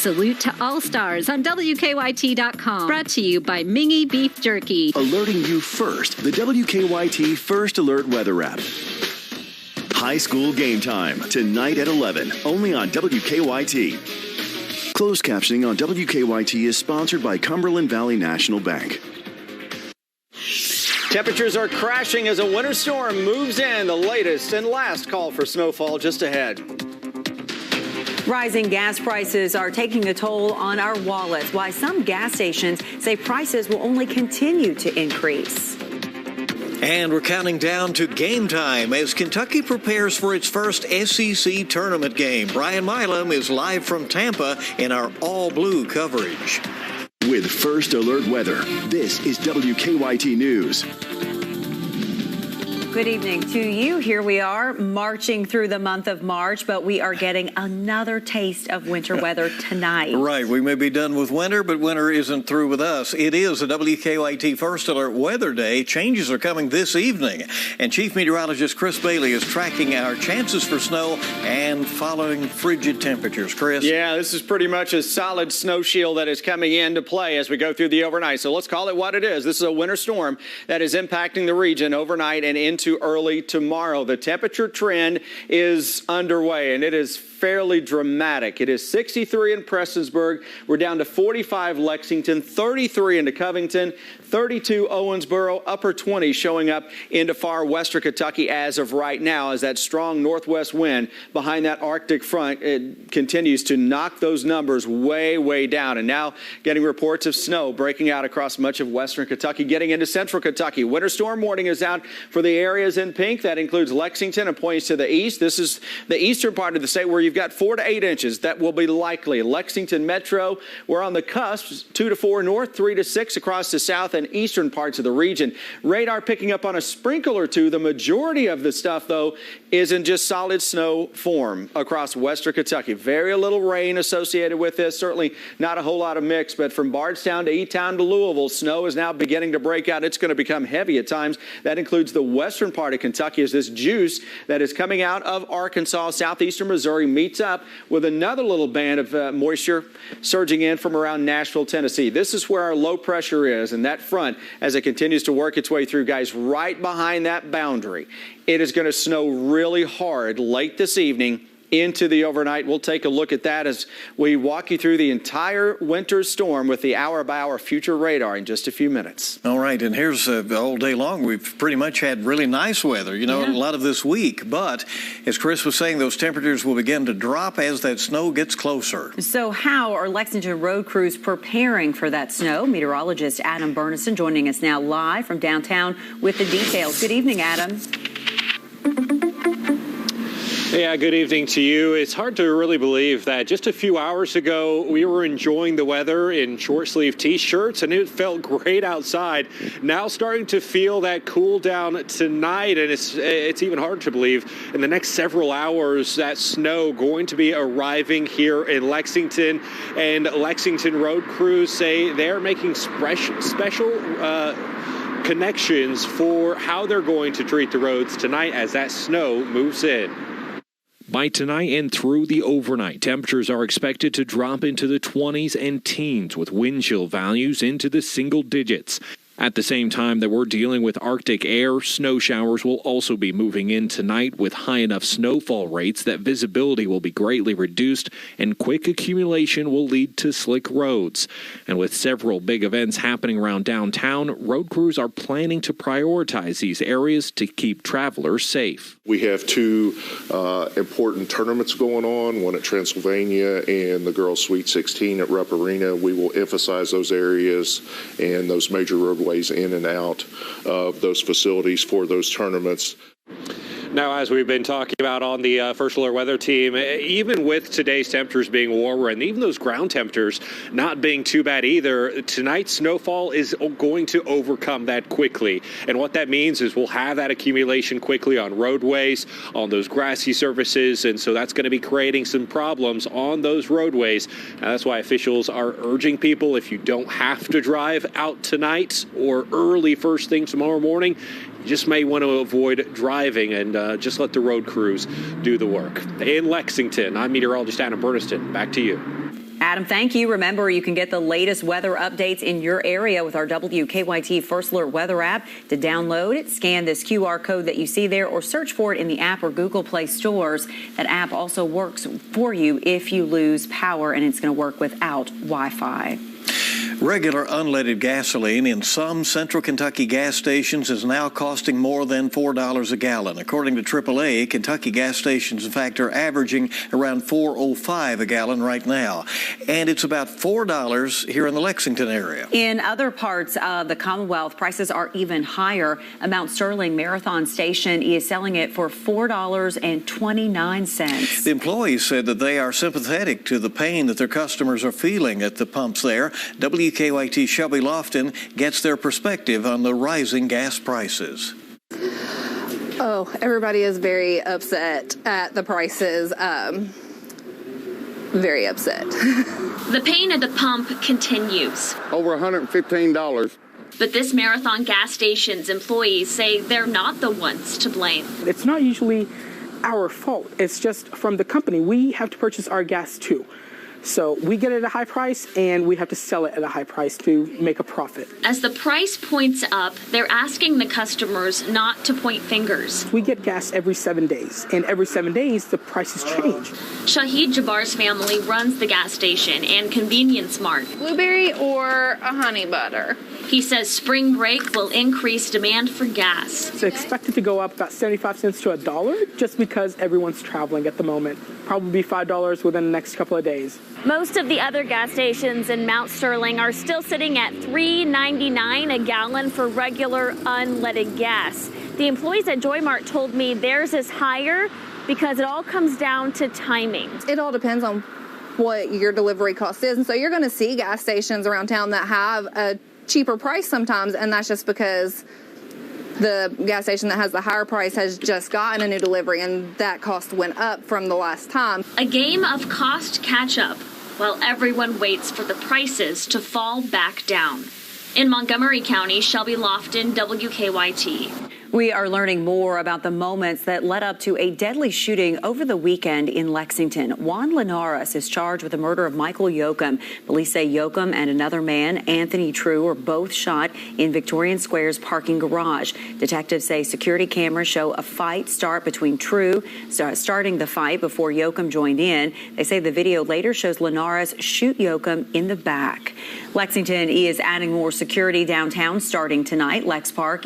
Salute to All Stars on WKYT.com. Brought to you by Mingy Beef Jerky. Alerting you first, the WKYT First Alert Weather app. High school game time, tonight at 11, only on WKYT. Closed captioning on WKYT is sponsored by Cumberland Valley National Bank. Temperatures are crashing as a winter storm moves in. The latest and last call for snowfall just ahead. Rising gas prices are taking a toll on our wallets, while some gas stations say prices will only continue to increase. And we're counting down to game time as Kentucky prepares for its first SEC tournament game. Brian Milam is live from Tampa in our all-blue coverage. With First Alert Weather, this is WKYT News. Good evening to you. Here we are marching through the month of March, but we are getting another taste of winter weather tonight. Right. We may be done with winter, but winter isn't through with us. It is a WKYT First Alert Weather Day. Changes are coming this evening, and Chief Meteorologist Chris Bailey is tracking our chances for snow and following frigid temperatures. Chris? Yeah, this is pretty much a solid snow shield that is coming into play as we go through the overnight. So let's call it what it is. This is a winter storm that is impacting the region overnight and into early tomorrow. The temperature trend is underway, and it is fairly dramatic. It is 63 in Prestonsburg. We're down to 45 Lexington, 33 into Covington, 32 Owensboro, upper 20s showing up into far western Kentucky as of right now, as that strong northwest wind behind that Arctic front, it continues to knock those numbers way, way down. And now getting reports of snow breaking out across much of western Kentucky, getting into central Kentucky. Winter storm warning is out for the areas in pink. That includes Lexington and points to the east. This is the eastern part of the state where you've got 4 to 8 inches. That will be likely. Lexington Metro, we're on the cusp, 2 to 4 north, 3 to 6 across the south and eastern parts of the region. Radar picking up on a sprinkle or two. The majority of the stuff, though, is in just solid snow form across western Kentucky. Very little rain associated with this. Certainly not a whole lot of mix, but from Bardstown to E-Town to Louisville, snow is now beginning to break out. It's going to become heavy at times. That includes the western part of Kentucky, as this juice that is coming out of Arkansas, southeastern Missouri, meets up with another little band of moisture surging in from around Nashville, Tennessee. This is where our low pressure is, and that front, as it continues to work its way through, guys, right behind that boundary. It is going to snow really hard late this evening into the overnight. We'll take a look at that as we walk you through the entire winter storm with the hour-by-hour future radar in just a few minutes. All right, and here's all day long. We've pretty much had really nice weather, a lot of this week. But as Chris was saying, those temperatures will begin to drop as that snow gets closer. So how are Lexington road crews preparing for that snow? Meteorologist Adam Burnison joining us now live from downtown with the details. Good evening, Adam. Yeah, good evening to you. It's hard to really believe that just a few hours ago, we were enjoying the weather in short-sleeve T-shirts, and it felt great outside. Now starting to feel that cool down tonight, and it's even harder to believe in the next several hours that snow going to be arriving here in Lexington. And Lexington road crews say they're making special connections for how they're going to treat the roads tonight as that snow moves in. By tonight and through the overnight, temperatures are expected to drop into the 20s and teens with wind chill values into the single digits. At the same time that we're dealing with Arctic air, snow showers will also be moving in tonight with high enough snowfall rates that visibility will be greatly reduced and quick accumulation will lead to slick roads. And with several big events happening around downtown, road crews are planning to prioritize these areas to keep travelers safe. We have 2 important tournaments going on, one at Transylvania and the Girls Sweet 16 at Rupp Arena. We will emphasize those areas and those major roadways in and out of those facilities for those tournaments. Now, as we've been talking about on the First Alert Weather Team, even with today's temperatures being warmer and even those ground temperatures not being too bad either, tonight's snowfall is going to overcome that quickly. And what that means is we'll have that accumulation quickly on roadways, on those grassy surfaces, and so that's going to be creating some problems on those roadways. And that's why officials are urging people, if you don't have to drive out tonight or early first thing tomorrow morning, you just may want to avoid driving and just let the road crews do the work. In Lexington, I'm meteorologist Adam Burnison. Back to you. Adam, thank you. Remember, you can get the latest weather updates in your area with our WKYT First Alert weather app. To download it, scan this QR code that you see there or search for it in the app or Google Play stores. That app also works for you if you lose power, and it's going to work without Wi-Fi. Regular unleaded gasoline in some central Kentucky gas stations is now costing more than $4 a gallon. According to AAA, Kentucky gas stations, in fact, are averaging around $4.05 a gallon right now. And it's about $4 here in the Lexington area. In other parts of the Commonwealth, prices are even higher. A Mount Sterling Marathon station is selling it for $4.29. The employees said that they are sympathetic to the pain that their customers are feeling at the pumps there. WKYT Shelby Lofton gets their perspective on the rising gas prices. Oh, everybody is very upset at the prices. Very upset. The pain at the pump continues. Over $115. But this Marathon gas station's employees say they're not the ones to blame. It's not usually our fault. It's just from the company. We have to purchase our gas too. So we get it at a high price, and we have to sell it at a high price to make a profit. As the price points up, they're asking the customers not to point fingers. We get gas every 7 days, and every 7 days, the prices change. Shahid Jabbar's family runs the gas station and convenience mart. Blueberry or a honey butter? He says spring break will increase demand for gas. It's expected to go up about 75 cents to $1 just because everyone's traveling at the moment. Probably be $5 within the next couple of days. Most of the other gas stations in Mount Sterling are still sitting at $3.99 a gallon for regular unleaded gas. The employees at Joy Mart told me theirs is higher because it all comes down to timing. It all depends on what your delivery cost is. And so you're going to see gas stations around town that have a cheaper price sometimes, and that's just because the gas station that has the higher price has just gotten a new delivery, and that cost went up from the last time. A game of cost catch-up while everyone waits for the prices to fall back down. In Montgomery County, Shelby Lofton, WKYT. We are learning more about the moments that led up to a deadly shooting over the weekend in Lexington. Juan Linares is charged with the murder of Michael Yoakum. Police say Yoakum and another man, Anthony True, were both shot in Victorian Square's parking garage. Detectives say security cameras show a fight start between True, starting the fight before Yoakum joined in. They say the video later shows Linares shoot Yoakum in the back. Lexington is adding more security downtown starting tonight. Lex Park,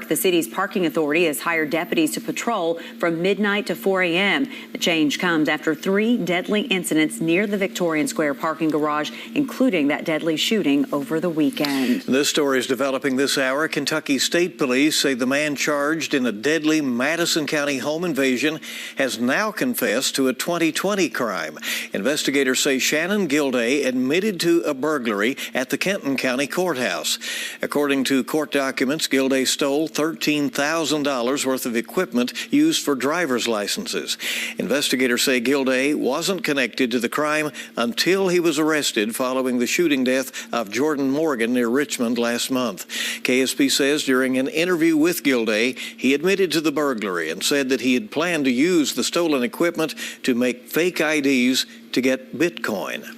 the city's parking authority, has hired deputies to patrol from midnight to 4 a.m. The change comes after 3 deadly incidents near the Victorian Square parking garage, including that deadly shooting over the weekend. This story is developing this hour. Kentucky State Police say the man charged in a deadly Madison County home invasion has now confessed to a 2020 crime. Investigators say Shannon Gilday admitted to a burglary at the Kenton County Courthouse. According to court documents, Gilday stole $13,000 worth of equipment used for driver's licenses. Investigators say Gilday wasn't connected to the crime until he was arrested following the shooting death of Jordan Morgan near Richmond last month. KSP says during an interview with Gilday, he admitted to the burglary and said that he had planned to use the stolen equipment to make fake IDs to get Bitcoin.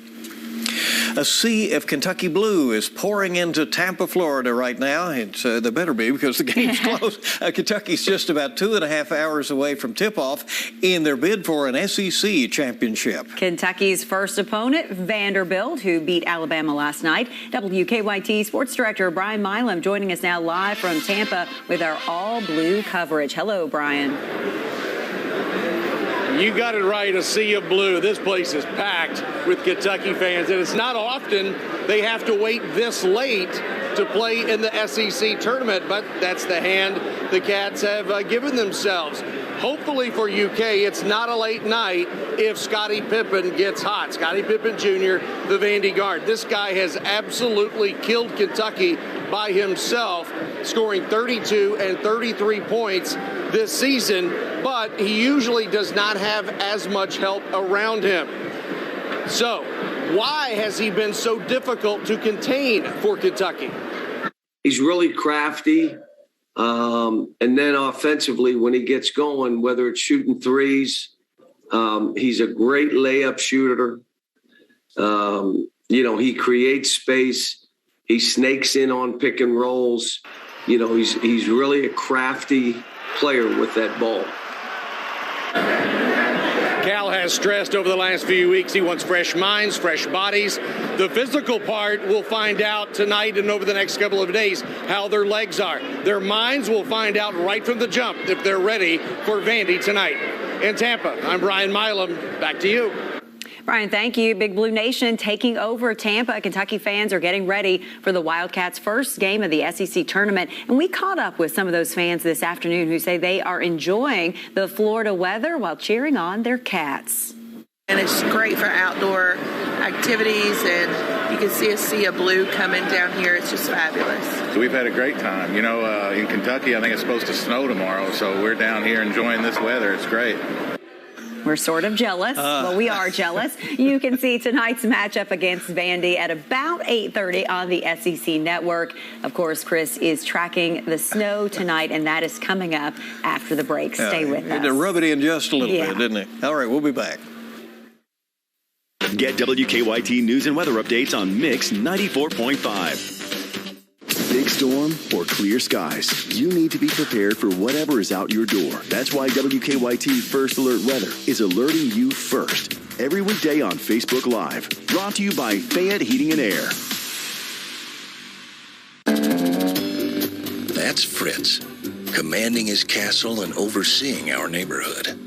A sea of Kentucky blue is pouring into Tampa, Florida right now. There better be because the game's close. Kentucky's just about 2.5 hours away from tip-off in their bid for an SEC championship. Kentucky's first opponent, Vanderbilt, who beat Alabama last night. WKYT Sports Director Brian Milam joining us now live from Tampa with our all-blue coverage. Hello, Brian. You got it right, a sea of blue. This place is packed with Kentucky fans, and it's not often they have to wait this late to play in the SEC tournament, but that's the hand the Cats have given themselves. Hopefully for UK, it's not a late night if Scottie Pippen gets hot. Scottie Pippen Jr., the Vandy guard. This guy has absolutely killed Kentucky by himself, scoring 32 and 33 points this season, but he usually does not have as much help around him. So, why has he been so difficult to contain for Kentucky? He's really crafty. And then offensively, when he gets going, whether it's shooting threes, he's a great layup shooter. He creates space. He snakes in on pick and rolls. He's really a crafty player with that ball. Cal has stressed over the last few weeks he wants fresh minds, fresh bodies. The physical part, we'll find out tonight and over the next couple of days how their legs are. Their minds will find out right from the jump if they're ready for Vandy tonight. In Tampa, I'm Brian Milam. Back to you. Brian, thank you. Big Blue Nation taking over Tampa. Kentucky fans are getting ready for the Wildcats' first game of the SEC tournament. And we caught up with some of those fans this afternoon who say they are enjoying the Florida weather while cheering on their Cats. And it's great for outdoor activities, and you can see a sea of blue coming down here. It's just fabulous. So we've had a great time. In Kentucky, I think it's supposed to snow tomorrow, so we're down here enjoying this weather. It's great. We're sort of jealous, but we are jealous. You can see tonight's matchup against Vandy at about 8:30 on the SEC Network. Of course, Chris is tracking the snow tonight, and that is coming up after the break. Stay with us. To rub it in just a little bit, didn't it? All right, we'll be back. Get WKYT news and weather updates on Mix 94.5. Big storm or clear skies, you need to be prepared for whatever is out your door. That's why WKYT First Alert Weather is alerting you first. Every weekday on Facebook Live. Brought to you by Fayette Heating and Air. That's Fritz, commanding his castle and overseeing our neighborhood.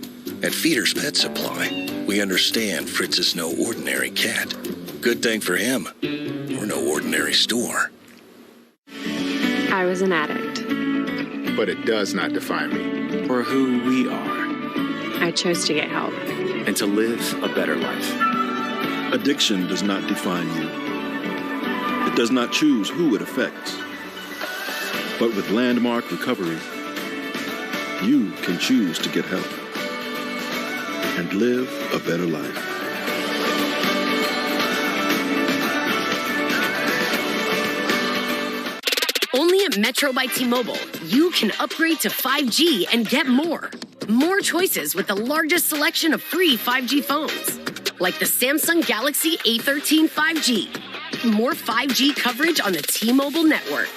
At Feeder's Pet Supply, we understand Fritz is no ordinary cat. Good thing for him, we're no ordinary store. I was an addict. But it does not define me. Or who we are. I chose to get help. And to live a better life. Addiction does not define you. It does not choose who it affects. But with Landmark Recovery, you can choose to get help and live a better life. Only at Metro by T-Mobile, you can upgrade to 5G and get more. More choices with the largest selection of free 5G phones, like the Samsung Galaxy A13 5G. More 5G coverage on the T-Mobile network.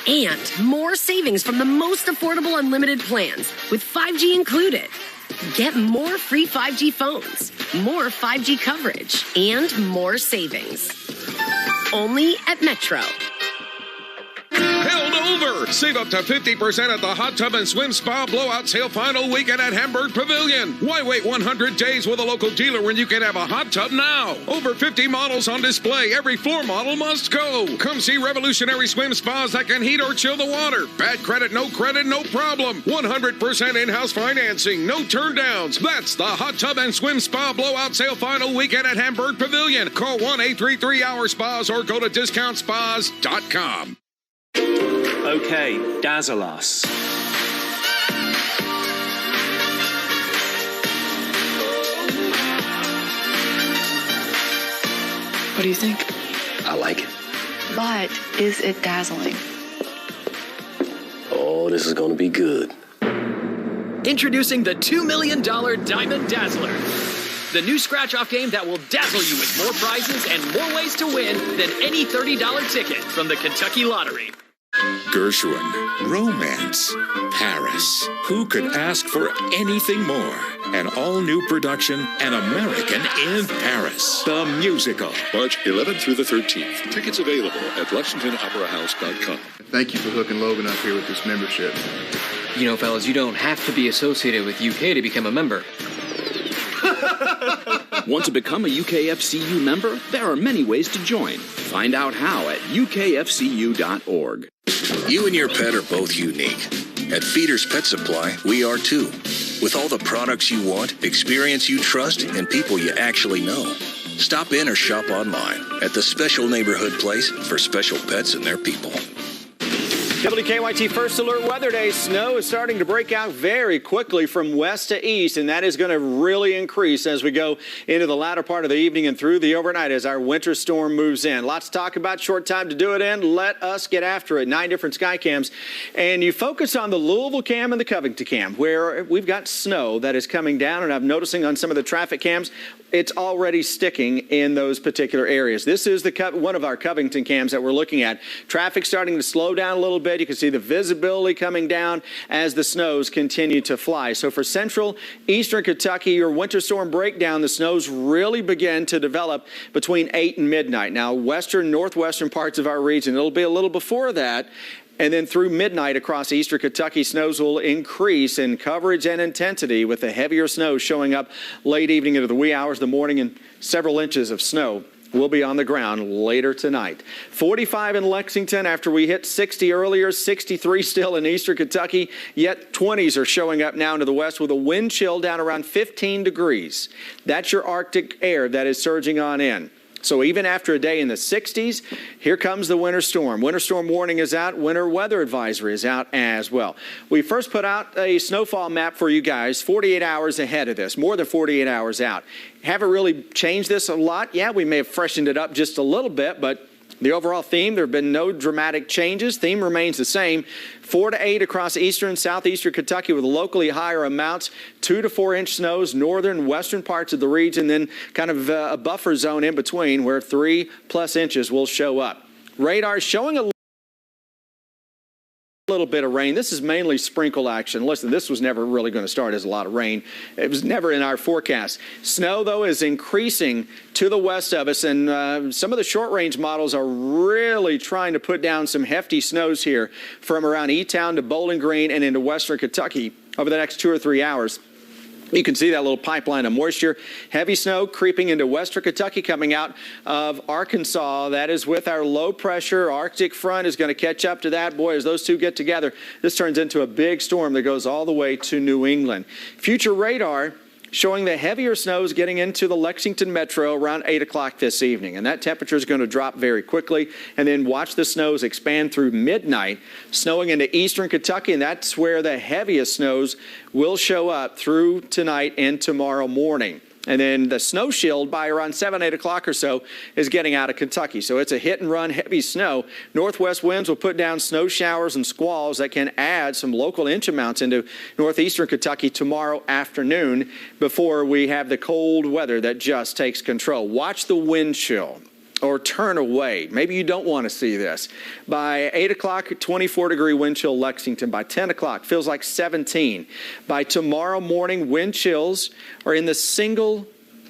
And more savings from the most affordable unlimited plans with 5G included. Get more free 5G phones, more 5G coverage, and more savings. Only at Metro. Held over! Save up to 50% at the Hot Tub and Swim Spa Blowout Sale Final Weekend at Hamburg Pavilion. Why wait 100 days with a local dealer when you can have a hot tub now? Over 50 models on display. Every floor model must go. Come see revolutionary swim spas that can heat or chill the water. Bad credit, no problem. 100% in-house financing. No turndowns. That's the Hot Tub and Swim Spa Blowout Sale Final Weekend at Hamburg Pavilion. Call 1-833-HOUR-SPAS or go to discountspas.com. Okay, dazzle us. What do you think? I like it. But is it dazzling? Oh, this is going to be good. Introducing the $2 million Diamond Dazzler. The new scratch-off game that will dazzle you with more prizes and more ways to win than any $30 ticket from the Kentucky Lottery. Gershwin, romance, Paris. Who could ask for anything more? An all-new production, An American in Paris, the musical. March 11th through the 13th. Tickets available at LexingtonOperaHouse.com. Thank you for hooking Logan up here with this membership. You know, fellas, you don't have to be associated with UK to become a member. Want to become a UKFCU member? There are many ways to join. Find out how at ukfcu.org. You and your pet are both unique. At Feeder's Pet Supply, we are too. With all the products you want, experience you trust, and people you actually know. Stop in or shop online at the special neighborhood place for special pets and their people. WKYT First Alert Weather Day. Snow is starting to break out very quickly from west to east, and that is going to really increase as we go into the latter part of the evening and through the overnight as our winter storm moves in. Lots to talk about, short time to do it in. Let us get after it. 9 different sky cams, and you focus on the Louisville cam and the Covington cam, where we've got snow that is coming down, and I'm noticing on some of the traffic cams, it's already sticking in those particular areas. This is one of our Covington cams that we're looking at. Traffic starting to slow down a little bit. You can see the visibility coming down as the snows continue to fly. So for central, eastern Kentucky, your winter storm breakdown, the snows really begin to develop between 8 and midnight. Now, western, northwestern parts of our region, it'll be a little before that. And then through midnight across eastern Kentucky, snows will increase in coverage and intensity with the heavier snow showing up late evening into the wee hours of the morning, and several inches of snow will be on the ground later tonight. 45 in Lexington after we hit 60 earlier, 63 still in eastern Kentucky, yet 20s are showing up now into the west with a wind chill down around 15 degrees. That's your Arctic air that is surging on in. So even after a day in the 60s, here comes the winter storm. Winter storm warning is out. Winter weather advisory is out as well. We first put out a snowfall map for you guys 48 hours ahead of this, more than 48 hours out. Haven't really changed this a lot. Yeah, we may have freshened it up just a little bit, but the overall theme, there have been no dramatic changes. Theme remains the same. 4 to 8 across eastern and southeastern Kentucky with locally higher amounts. 2 to 4 inch snows, northern and western parts of the region, then kind of a buffer zone in between where 3+ inches will show up. Radar showing a little bit of rain. This is mainly sprinkle action. Listen, this was never really going to start as a lot of rain. It was never in our forecast. Snow, though, is increasing to the west of us, and some of the short-range models are really trying to put down some hefty snows here from around E-Town to Bowling Green and into western Kentucky over the next 2 or 3 hours. You can see that little pipeline of moisture. Heavy snow creeping into western Kentucky coming out of Arkansas. That is with our low pressure. Arctic front is going to catch up to that. Boy, as those two get together, this turns into a big storm that goes all the way to New England. Future radar showing the heavier snows getting into the Lexington metro around 8 o'clock this evening. And that temperature is going to drop very quickly. And then watch the snows expand through midnight, snowing into eastern Kentucky. And that's where the heaviest snows will show up through tonight and tomorrow morning. And then the snow shield by around 7, 8 o'clock or so is getting out of Kentucky. So it's a hit and run heavy snow. Northwest winds will put down snow showers and squalls that can add some local inch amounts into northeastern Kentucky tomorrow afternoon before we have the cold weather that just takes control. Watch the wind chill or turn away. Maybe you don't want to see this. By 8 o'clock, 24-degree wind chill Lexington. By 10 o'clock, feels like 17. By tomorrow morning, wind chills are in the single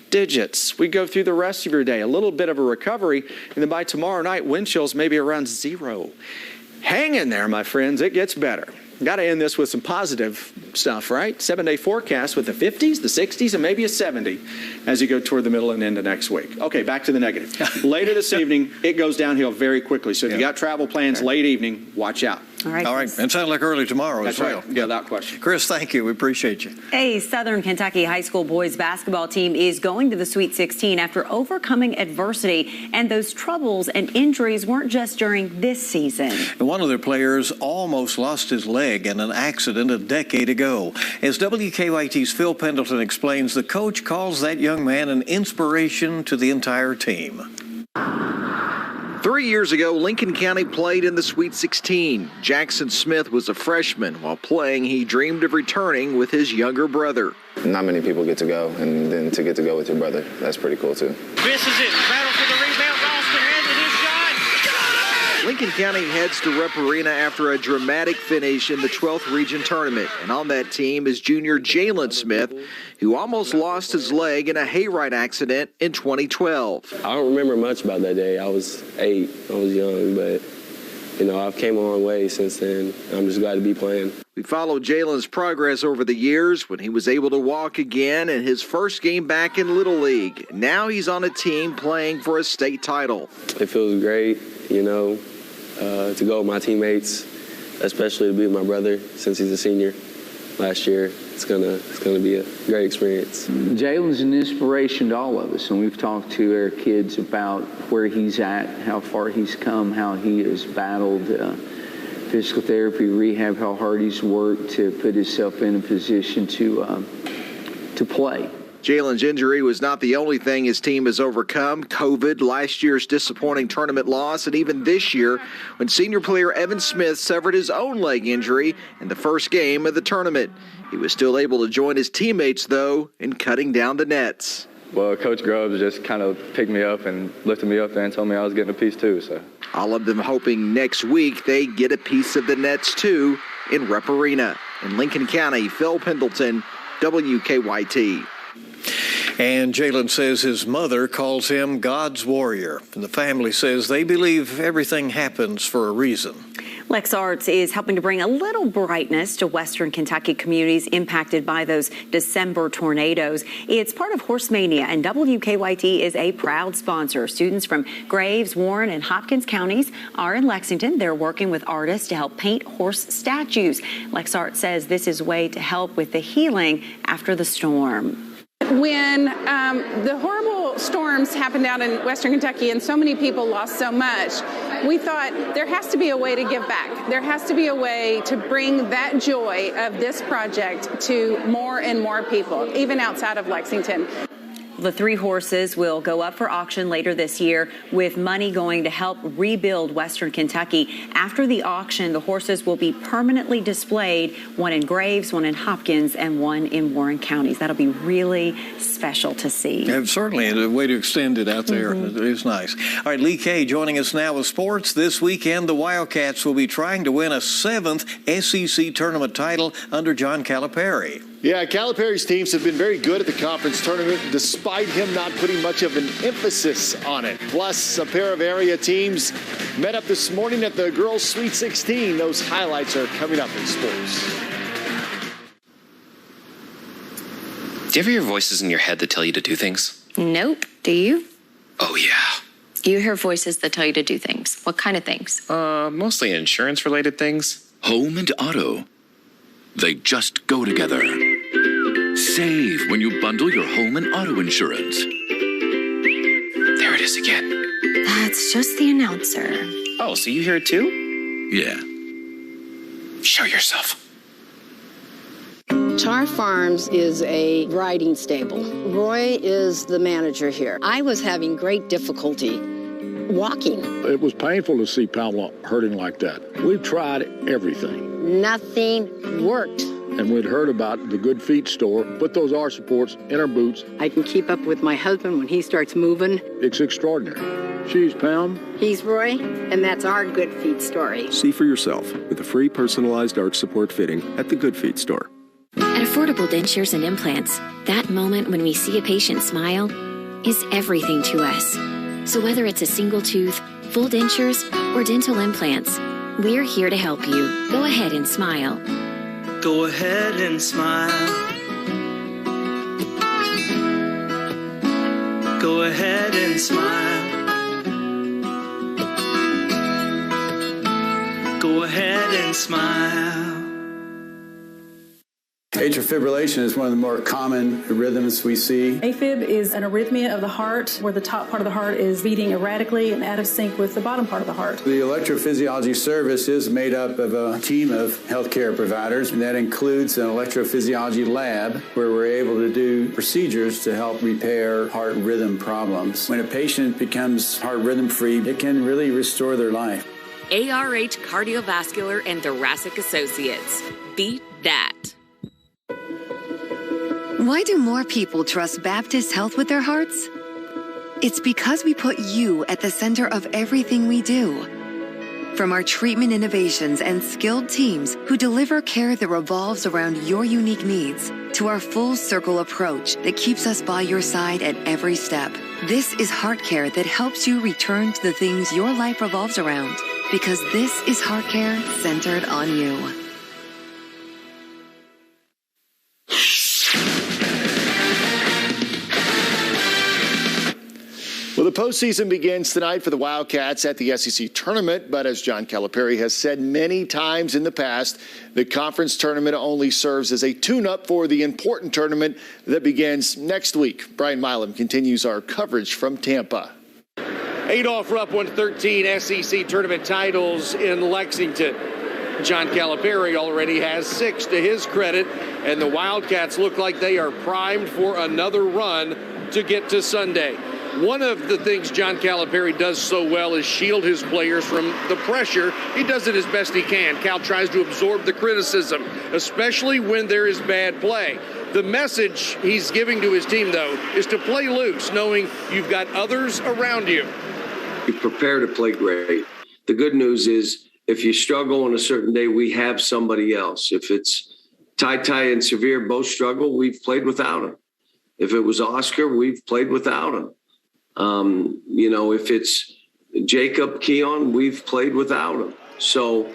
digits. We go through the rest of your day, a little bit of a recovery, and then by tomorrow night, wind chills maybe around 0. Hang in there, my friends. It gets better. Got to end this with some positive stuff, right? 7-day forecast with the 50s, the 60s, and maybe a 70 as you go toward the middle and into next week. Okay, back to the negative. Later this evening, it goes downhill very quickly. So if you got travel plans late evening, watch out. All right. And sounds like early tomorrow as well. Right. Yeah, without question. Chris, thank you. We appreciate you. A Southern Kentucky high school boys basketball team is going to the Sweet 16 after overcoming adversity. And those troubles and injuries weren't just during this season. One of their players almost lost his leg in an accident a decade ago. As WKYT's Phil Pendleton explains, the coach calls that young man an inspiration to the entire team. 3 years ago, Lincoln County played in the Sweet 16. Jackson Smith was a freshman. While playing, he dreamed of returning with his younger brother. Not many people get to go, and then to get to go with your brother, that's pretty cool, too. Misses it. Battle for the rebound. Ralston has it. His shot. Lincoln County heads to Rupp Arena after a dramatic finish in the 12th region tournament. And on that team is junior Jalen Smith, who almost lost his leg in a hayride accident in 2012. I don't remember much about that day. I was 8. I was young, but, you know, I've came a long way since then. I'm just glad to be playing. We followed Jalen's progress over the years when he was able to walk again in his first game back in Little League. Now he's on a team playing for a state title. It feels great, you know, to go with my teammates, especially to be with my brother since he's a senior last year. It's gonna be a great experience. Jalen's an inspiration to all of us, and we've talked to our kids about where he's at, how far he's come, how he has battled physical therapy, rehab, how hard he's worked to put himself in a position to play. Jalen's injury was not the only thing his team has overcome. COVID, last year's disappointing tournament loss, and even this year when senior player Evan Smith suffered his own leg injury in the first game of the tournament. He was still able to join his teammates, though, in cutting down the nets. Well, Coach Grubbs just kind of picked me up and lifted me up and told me I was getting a piece too. So all of them hoping next week they get a piece of the nets too in Rep Arena. In Lincoln County, Phil Pendleton, WKYT. And Jalen says his mother calls him God's warrior. And the family says they believe everything happens for a reason. Lex Arts is helping to bring a little brightness to Western Kentucky communities impacted by those December tornadoes. It's part of Horse Mania, and WKYT is a proud sponsor. Students from Graves, Warren, and Hopkins counties are in Lexington. They're working with artists to help paint horse statues. Lex Arts says this is a way to help with the healing after the storm. When the horrible storms happened out in Western Kentucky and so many people lost so much, we thought there has to be a way to give back. There has to be a way to bring that joy of this project to more and more people, even outside of Lexington. The 3 horses will go up for auction later this year, with money going to help rebuild Western Kentucky. After the auction, the horses will be permanently displayed, one in Graves, one in Hopkins, and one in Warren counties. That'll be really special to see. Yeah, certainly a way to extend it out there. It is nice. All right, Lee Kay joining us now with sports. This weekend, the Wildcats will be trying to win a 7th SEC tournament title under John Calipari. Yeah, Calipari's teams have been very good at the conference tournament, despite him not putting much of an emphasis on it. Plus, a pair of area teams met up this morning at the Girls' Sweet 16. Those highlights are coming up in sports. Do you ever hear voices in your head that tell you to do things? Nope. Do you? Oh, yeah. You hear voices that tell you to do things. What kind of things? Mostly insurance-related things. Home and auto. They just go together. Save when you bundle your home and auto insurance. There it is again. That's just the announcer. Oh, so you hear it too? Yeah. Show yourself. Char Farms is a riding stable. Roy is the manager here. I was having great difficulty walking. It was painful to see Pamela hurting like that. We've tried everything. Nothing worked. And we'd heard about the Good Feet store. Put those R supports in our boots. I can keep up with my husband when he starts moving. It's extraordinary. She's Pam. He's Roy, and that's our Good Feet story. See for yourself with a free personalized arch support fitting at the Good Feet store. At Affordable Dentures and Implants, that moment when we see a patient smile is everything to us. So whether it's a single tooth, full dentures, or dental implants, we're here to help you. Go ahead and smile. Go ahead and smile. Go ahead and smile. Go ahead and smile. Atrial fibrillation is one of the more common rhythms we see. AFib is an arrhythmia of the heart where the top part of the heart is beating erratically and out of sync with the bottom part of the heart. The electrophysiology service is made up of a team of healthcare providers, and that includes an electrophysiology lab where we're able to do procedures to help repair heart rhythm problems. When a patient becomes heart rhythm free, it can really restore their life. ARH Cardiovascular and Thoracic Associates. Beat that. Why do more people trust Baptist Health with their hearts? It's because we put you at the center of everything we do. From our treatment innovations and skilled teams who deliver care that revolves around your unique needs, to our full circle approach that keeps us by your side at every step. This is heart care that helps you return to the things your life revolves around. Because this is heart care centered on you. Well, the postseason begins tonight for the Wildcats at the SEC tournament, but as John Calipari has said many times in the past, the conference tournament only serves as a tune-up for the important tournament that begins next week. Brian Milam continues our coverage from Tampa. Adolph Rupp won 13 SEC tournament titles in Lexington. John Calipari already has 6 to his credit, and the Wildcats look like they are primed for another run to get to Sunday. One of the things John Calipari does so well is shield his players from the pressure. He does it as best he can. Cal tries to absorb the criticism, especially when there is bad play. The message he's giving to his team, though, is to play loose, knowing you've got others around you. You prepare to play great. The good news is if you struggle on a certain day, we have somebody else. If it's Ty and Severe both struggle, we've played without him. If it was Oscar, we've played without him. If it's Jacob Keon, we've played without him. So,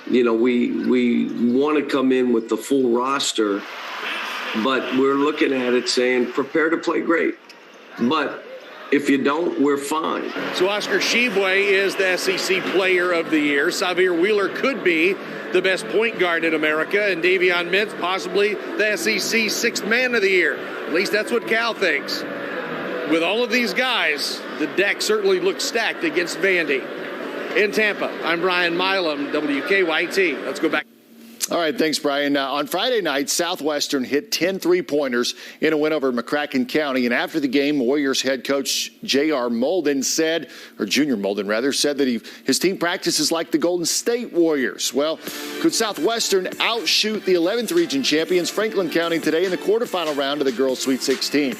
we want to come in with the full roster, but we're looking at it saying, prepare to play great. But if you don't, we're fine. So Oscar Tshiebwe is the SEC Player of the Year. Xavier Wheeler could be the best point guard in America, and Davion Mintz possibly the SEC Sixth Man of the Year. At least that's what Cal thinks. With all of these guys, the deck certainly looks stacked against Vandy. In Tampa, I'm Brian Milam, WKYT. Let's go back. All right, thanks, Brian. On Friday night, Southwestern hit 10 three-pointers in a win over McCracken County. And after the game, Warriors head coach J.R. Molden said, or Junior Molden rather, said that his team practices like the Golden State Warriors. Well, could Southwestern outshoot the 11th region champions Franklin County today in the quarterfinal round of the Girls Sweet 16?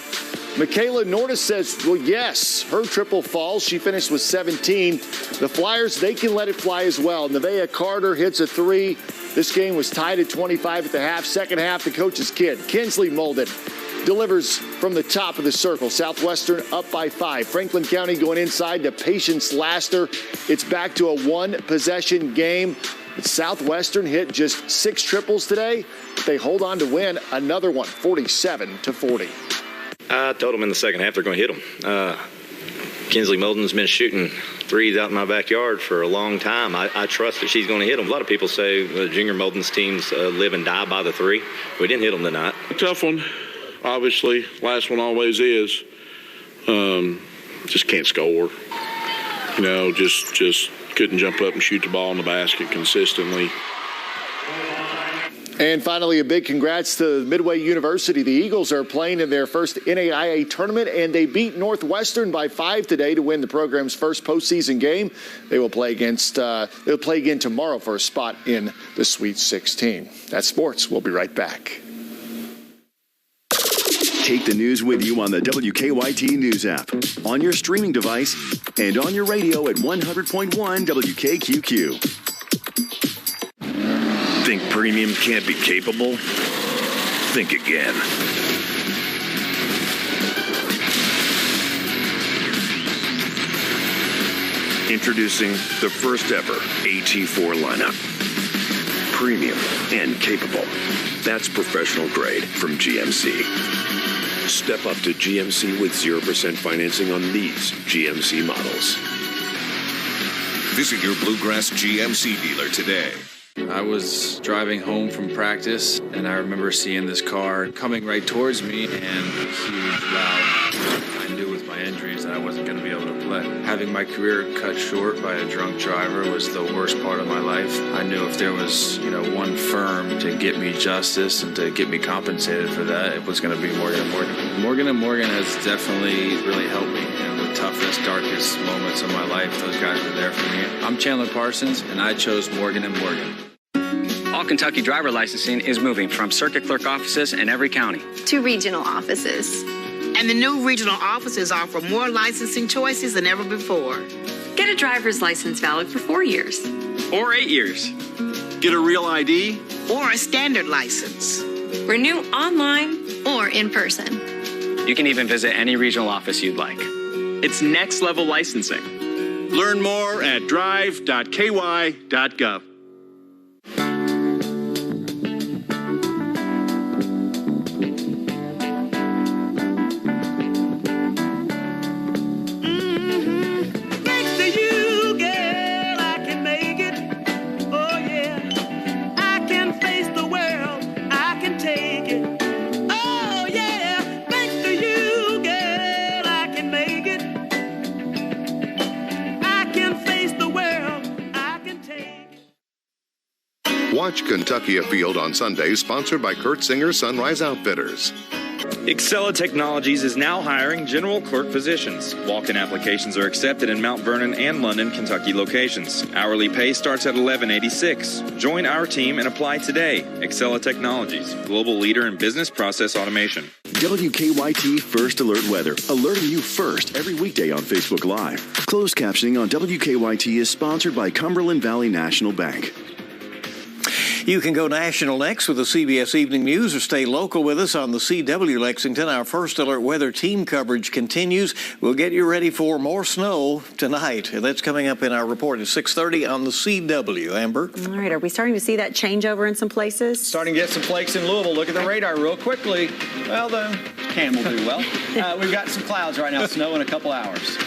Michaela Nortis says, well, yes, her triple falls. She finished with 17. The Flyers, they can let it fly as well. Nevaeh Carter hits a 3. This game was tied at 25 at the half. Second half, the coach's kid, Kinsley Molden, delivers from the top of the circle. Southwestern up by 5. Franklin County going inside to Patience Laster. It's back to a one-possession game. But Southwestern hit just 6 triples today, but they hold on to win another one, 47-40. I told them in the second half they're going to hit them. Kinsley Molden's been shooting threes out in my backyard for a long time. I trust that she's going to hit them. A lot of people say Junior Molden's teams live and die by the 3. We didn't hit them tonight. A tough one, obviously. Last one always is. Just can't score. Just couldn't jump up and shoot the ball in the basket consistently. And finally, a big congrats to Midway University. The Eagles are playing in their first NAIA tournament, and they beat Northwestern by 5 today to win the program's first postseason game. They will play again tomorrow for a spot in the Sweet 16. That's sports. We'll be right back. Take the news with you on the WKYT News app, on your streaming device, and on your radio at 100.1 WKQQ. Think premium can't be capable? Think again. Introducing the first ever AT4 lineup. Premium and capable. That's professional grade from GMC. Step up to GMC with 0% financing on these GMC models. Visit your Bluegrass GMC dealer today. I was driving home from practice, and I remember seeing this car coming right towards me, and a huge, loud. I knew with my injuries that I wasn't going to be able to play. Having my career cut short by a drunk driver was the worst part of my life. I knew if there was, one firm to get me justice and to get me compensated for that, it was going to be Morgan & Morgan. Morgan & Morgan has definitely really helped me in the toughest, darkest moments of my life. Those guys were there for me. I'm Chandler Parsons, and I chose Morgan & Morgan. All Kentucky driver licensing is moving from circuit clerk offices in every county to regional offices. And the new regional offices offer more licensing choices than ever before. Get a driver's license valid for 4 years. Or 8 years. Get a real ID. Or a standard license. Renew online or in person. You can even visit any regional office you'd like. It's next level licensing. Learn more at drive.ky.gov. Watch Kentucky Afield on Sunday, sponsored by Kurt Singer Sunrise Outfitters. Excella Technologies is now hiring general clerk positions. Walk-in applications are accepted in Mount Vernon and London, Kentucky locations. Hourly pay starts at $11.86. Join our team and apply today. Excella Technologies, global leader in business process automation. WKYT First Alert Weather, alerting you first every weekday on Facebook Live. Closed captioning on WKYT is sponsored by Cumberland Valley National Bank. You can go national next with the CBS Evening News or stay local with us on the CW Lexington. Our First Alert Weather team coverage continues. We'll get you ready for more snow tonight. That's coming up in our report at 6:30 on the CW. Amber? All right, are we starting to see that changeover in some places? Starting to get some flakes in Louisville. Look at the radar real quickly. Well, the cam will do well. We've got some clouds right now, snow in a couple hours.